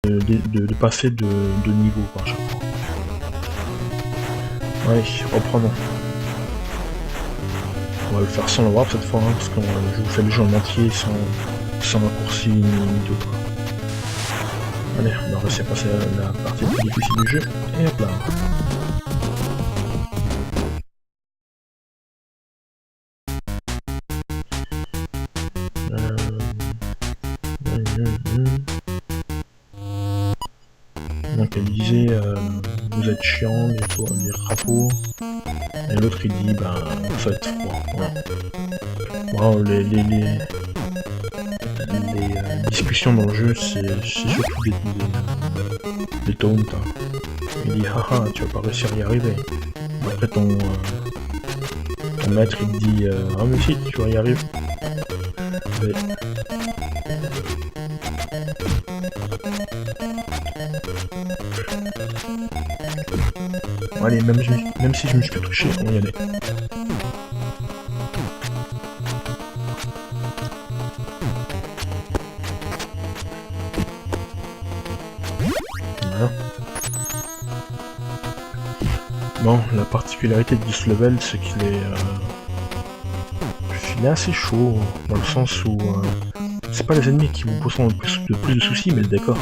de passer de niveau quoi, à chaque fois. Allez, reprenons. On va le faire sans le warp cette fois, hein, parce que je vous fais le jeu en entier sans raccourci ni tout quoi. Allez, on va réussir à passer à la partie plus difficile du jeu, et hop là. Donc elle disait vous êtes chiant, les crapauds, et l'autre il dit ben ça va être froid. Voilà. Wow, les discussions dans le jeu c'est surtout des taunts. Hein. Il dit haha tu vas pas réussir à y arriver. Après ton maître il te dit ah mais si tu vas y arriver. Mais... Allez, même si je me suis fait toucher, on va y aller. Voilà. Bon, la particularité de ce level, c'est qu'il est assez chaud, dans le sens où c'est pas les ennemis qui vous posent le plus de soucis, mais le décor.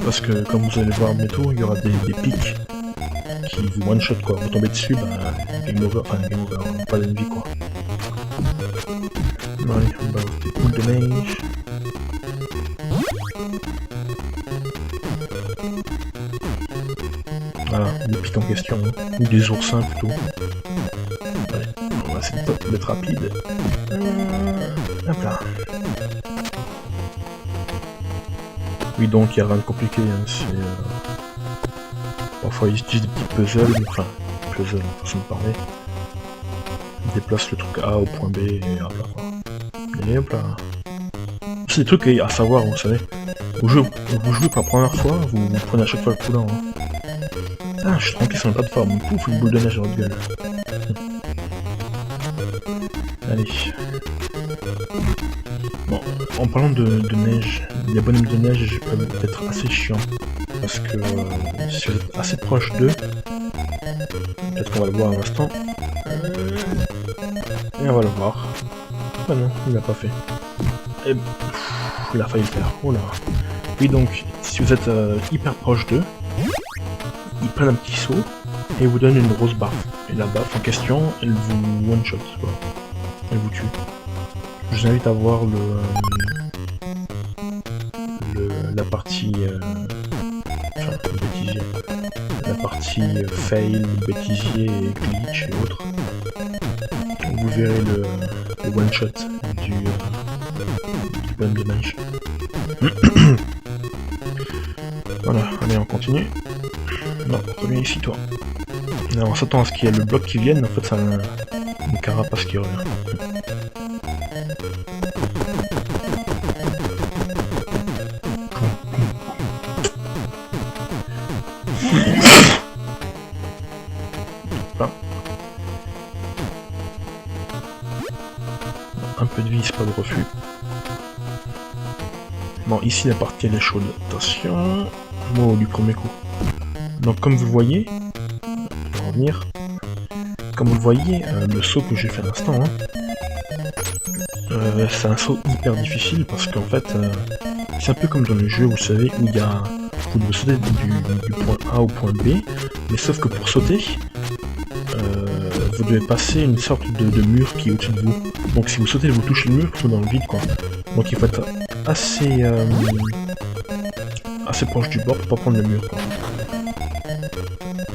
Parce que, comme vous allez voir bientôt, il y aura des pics qui vous one-shot quoi. Vous tombez dessus, bah, game over, pas d'envie quoi. Allez, on va des boules de neige. Voilà, les pics en question, hein. Ou des oursins plutôt. Allez, on va essayer d'être rapide. Hop là. Oui, donc il n'y a rien de compliqué, hein. C'est... Parfois ils utilisent des petits puzzles, enfin, puzzles, façon de parler. Ils déplacent le truc A au point B et hop là quoi. Et hop là. C'est des trucs à savoir, vous savez. Vous jouez pour la première fois, vous prenez à chaque fois le coulant. Hein. Ah, je suis tranquille sur une plateforme, pouf, une boule de neige dans votre gueule. Allez. Bon, en parlant de neige, les bonhommes de neige peuvent être assez chiants. Parce que si vous êtes assez proche d'eux, peut-être qu'on va le voir à l'instant. Et on va le voir. Ah non, il l'a pas fait. Et il a failli le faire. Oh là. Oui donc, si vous êtes hyper proche d'eux, ils prennent un petit saut et vous donnent une grosse baffe. Et la baffe en question, elle vous one-shot. Elle vous tue. Je vous invite à voir la partie... bêtisier. La partie fail, bêtisier et glitch et autres. Vous verrez le one shot du bonhomme de neige. Voilà, allez on continue. Non, reviens ici toi. Alors, on s'attend à ce qu'il y ait le bloc qui vienne, en fait c'est une carapace qui revient. Un peu de vie, c'est pas de refus. Bon, ici la partie elle est chaude. Attention. Wow, du premier coup. Donc comme vous le voyez, je vais revenir. Comme vous le voyez, le saut que j'ai fait à l'instant, c'est un saut hyper difficile parce qu'en fait, c'est un peu comme dans le jeu, vous savez, où il y a... Vous devez sauter du point A au point B, mais sauf que pour sauter, vous devez passer une sorte de mur qui est au-dessus de vous. Donc si vous sautez, vous touchez le mur, vous dans le vide quoi. Donc il faut être assez proche du bord pour pas prendre le mur quoi.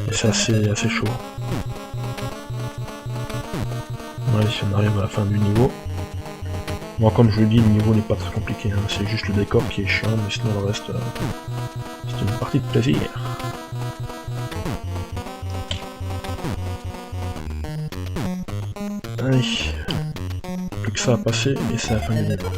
Et c'est assez chaud. Allez, si on arrive à la fin du niveau. Bon, comme je le dis, le niveau n'est pas très compliqué, hein. C'est juste le décor qui est chiant, mais sinon le reste, c'est une partie de plaisir. Allez, plus que ça à passer et c'est la fin du niveau.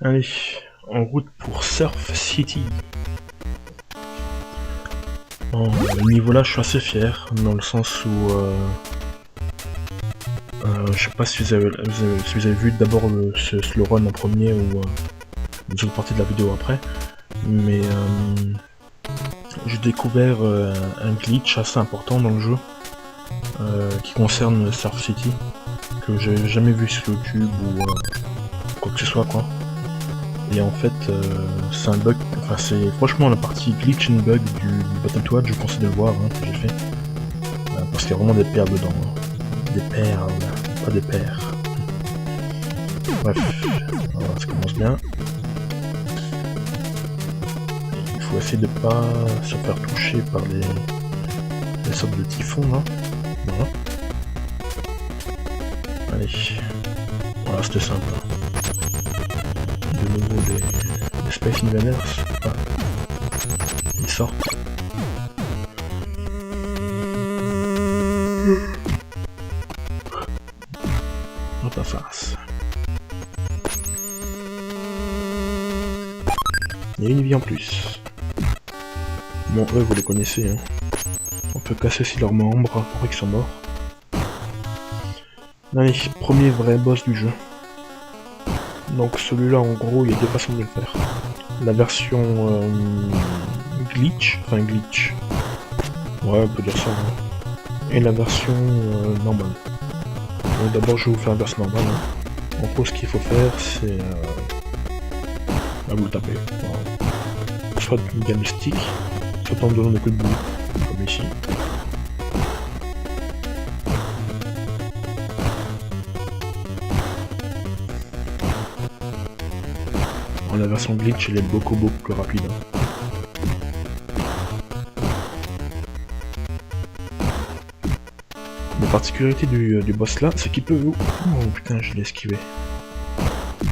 Allez, en route pour Surf City. Bon, le niveau là, je suis assez fier, dans le sens où... je sais pas si vous avez vu d'abord le run en premier ou une autre partie de la vidéo après, mais j'ai découvert un glitch assez important dans le jeu qui concerne Surf City, que j'ai jamais vu sur YouTube ou quoi que ce soit quoi. Et en fait c'est un bug, enfin c'est franchement la partie glitch and bug du Battletoads, je vous conseille de le voir, hein, que j'ai fait. Parce qu'il y a vraiment des perles dedans. Hein. Des perles, pas des paires. Bref, voilà, ça commence bien. Et il faut essayer de pas se faire toucher par les sortes de typhons là. Voilà. Allez. Voilà, c'était simple. De nouveau des Space Invaders. Ah. Ils sortent. Dans ta face. Il y a une vie en plus. Bon, eux, vous les connaissez. Hein. On peut casser aussi leurs membres pour qu'ils sont morts. Allez, premier vrai boss du jeu. Donc celui-là, en gros, il y a deux façons de le faire. La version glitch, enfin glitch. Ouais, on peut dire ça. Hein. Et la version normale. Donc d'abord, je vais vous faire la version normale. Hein. En gros, ce qu'il faut faire, c'est... vous le tapez. Voilà. Soit via le stick, soit en donnant des coups de boule, comme ici. La version glitch, elle est beaucoup plus rapide. Hein. La particularité du boss là, c'est qu'il peut vous... Oh putain, je l'ai esquivé.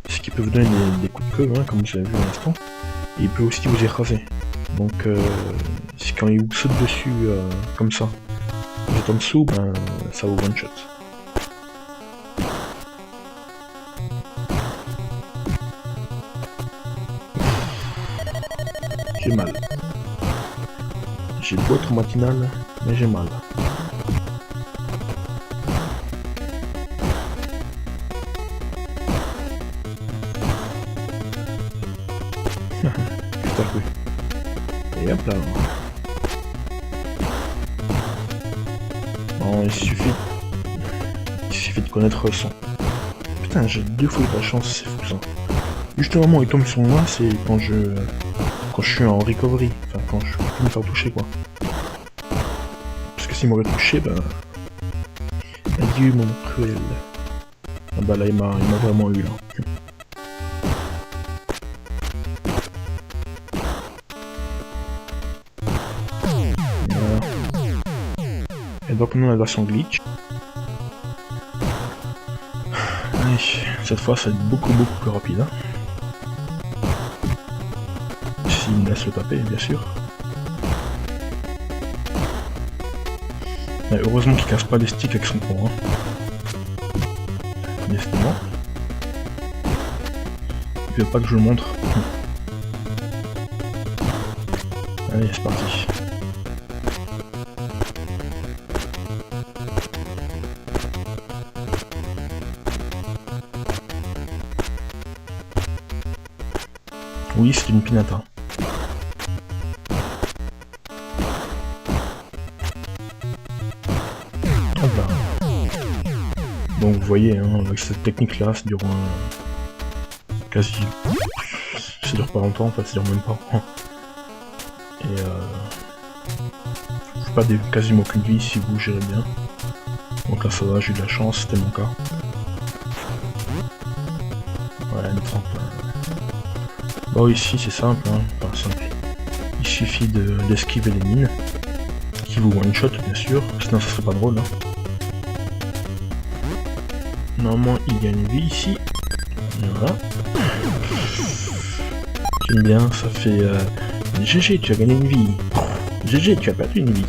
C'est qu'il peut vous donner des coups de queue, hein, comme vous avez vu à l'instant. Et il peut aussi vous écraser. Donc, c'est quand il vous saute dessus, comme ça. Vous êtes en dessous, ben, ça vous one shot. J'ai mal. J'ai beau être matinal, mais j'ai mal. Tout à fait. Et hop là. Bon, il suffit de connaître le son. Putain, j'ai 2 fois de la chance, c'est fou ça. Juste au moment où il tombe sur moi, c'est quand je suis en recovery, enfin quand je peux me faire toucher quoi. Parce que s'il m'aurait touché, ben... Adieu mon cruel. Ah bah là il m'a vraiment eu là. Voilà. Et donc maintenant la version glitch. Allez, cette fois ça va être beaucoup plus rapide. Hein. Il me laisse le taper, bien sûr. Mais heureusement qu'il casse pas les sticks avec son pont. Hein. Décidément. Il veut pas que je le montre. Allez, c'est parti. Oui, c'est une pinata. Donc vous voyez, hein, avec cette technique là, ça dure quasi... ça dure pas longtemps, en fait, ça dure même pas. Et je pas quasiment aucune vie si vous gérez bien. Donc là ça va, j'ai eu de la chance, c'était mon cas. Ouais, le tremplin. Bon ici c'est simple, hein, pas simple. Il suffit d'esquiver les mines, qui vous one shot bien sûr, sinon ça serait pas drôle. Hein. Normalement il y a une vie ici. Voilà. J'aime bien, ça fait GG, tu as gagné une vie. GG, tu as perdu une vie.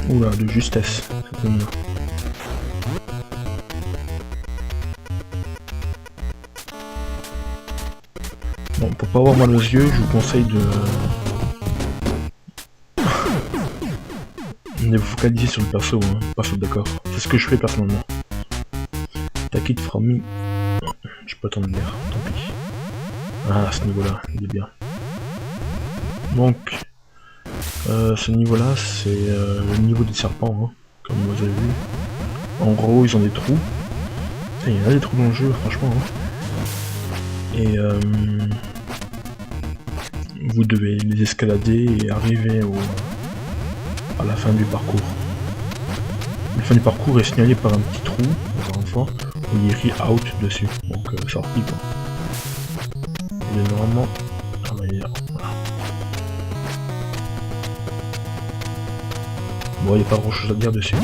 Oula, de justesse. Bon, pour pas avoir mal aux yeux, je vous conseille Mais vous focalisez sur le perso, hein, pas sur le décor. C'est ce que je fais personnellement. Take it from me. J'ai pas le temps de lire, tant pis. Ah, ce niveau-là, il est bien. Donc, ce niveau-là, c'est le niveau des serpents, hein, comme vous avez vu. En gros, ils ont des trous. Il y en a des trous dans le jeu, franchement. Hein. Et vous devez les escalader et arriver à la fin du parcours. La fin du parcours est signalée par un petit trou, encore une fois, où il y a écrit out dessus. Donc, sorti quoi. Et normalement. Ah, bah, il est là. Voilà. Bon, il n'y a pas grand chose à dire dessus.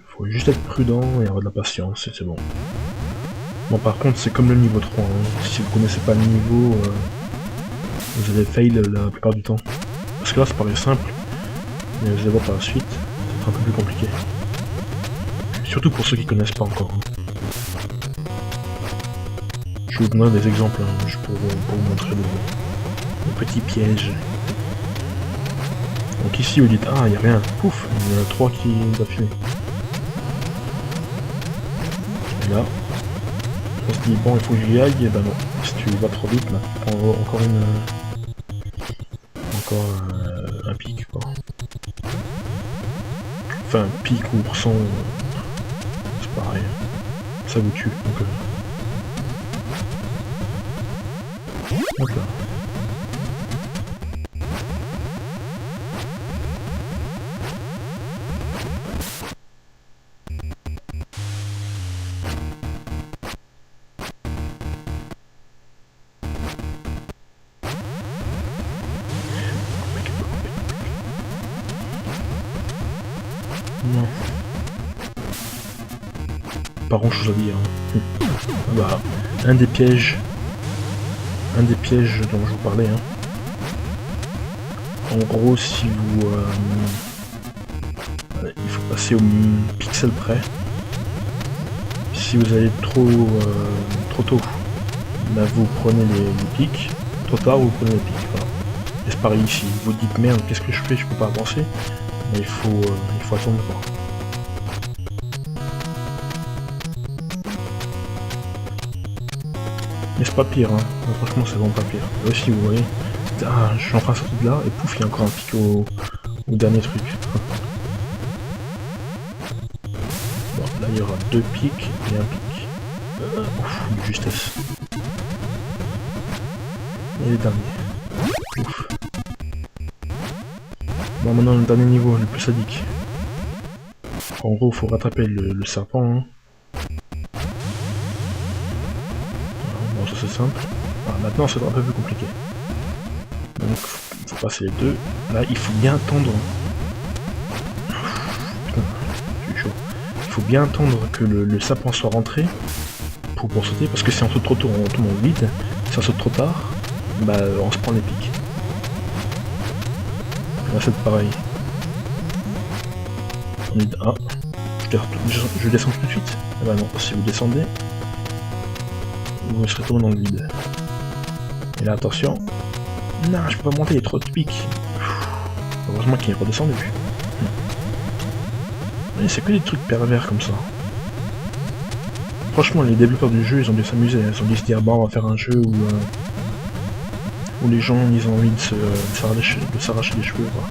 Faut juste être prudent et avoir de la patience et c'est bon. Bon, par contre, c'est comme le niveau 3. Hein. Si vous connaissez pas le niveau, vous allez fail la plupart du temps. Parce que là, ça paraît simple, mais vous allez voir par la suite, ça sera un peu plus compliqué. Surtout pour ceux qui connaissent pas encore. Je vous donnerai des exemples, hein, juste pour vous montrer le petit piège. Donc ici, vous dites, ah, il n'y a rien, pouf, il y en a 3 qui d'affilée. Et là, on se dit, bon, il faut que j'y aille, et ben non, si tu vas trop vite, là, tu prends encore un pic, quoi. Enfin, un pic ou sans, c'est pareil, ça vous tue, donc hop là. Non. Pas grand chose à dire. Hein. Bah, un des pièges dont je vous parlais. Hein. En gros, si vous, il faut passer au pixel près. Si vous allez trop tôt, bah, vous prenez les pics. Trop tard, vous prenez les pics. Voilà. Et c'est pareil ici. Vous dites merde, qu'est-ce que je fais? Je peux pas avancer. Mais il faut attendre quoi. Mais c'est pas pire, hein. Franchement c'est vraiment pas pire. Là aussi vous voyez, ah, je suis enfin sorti de là et pouf il y a encore un pic au dernier truc. Bon là il y aura 2 pics et un pic. Ouf, de justesse. Et les derniers. Ouf. Bon maintenant le dernier niveau, le plus sadique. En gros faut rattraper le serpent. Hein. Bon ça c'est simple. Alors, maintenant c'est un peu plus compliqué. Donc faut passer les deux. Là il faut bien attendre. Putain, je suis chaud. Il faut bien attendre que le serpent soit rentré pour sauter, parce que si on saute trop tôt on tombe dans le vide. Si on saute trop tard, bah on se prend les pics. Là c'est pareil. On est... Ah, je descends tout de suite. Ah bah non, si vous descendez, vous serez tombé dans le vide. Et là attention. Non, je peux pas monter, il y a trop de pics. Heureusement qu'il est redescendu. C'est que des trucs pervers comme ça. Franchement, les développeurs du jeu, ils ont dû s'amuser. Ils ont dû se dire, bon, on va faire un jeu où les gens, ils ont envie de s'arracher les cheveux, quoi.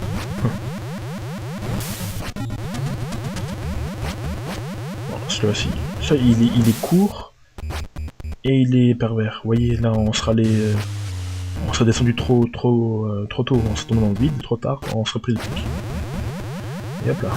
Bon, celui-là-ci. Ça, il est court et il est pervers. Vous voyez, là, on sera descendu trop tôt, on s'est tombé dans le vide, trop tard, on serait pris le truc. Et hop là.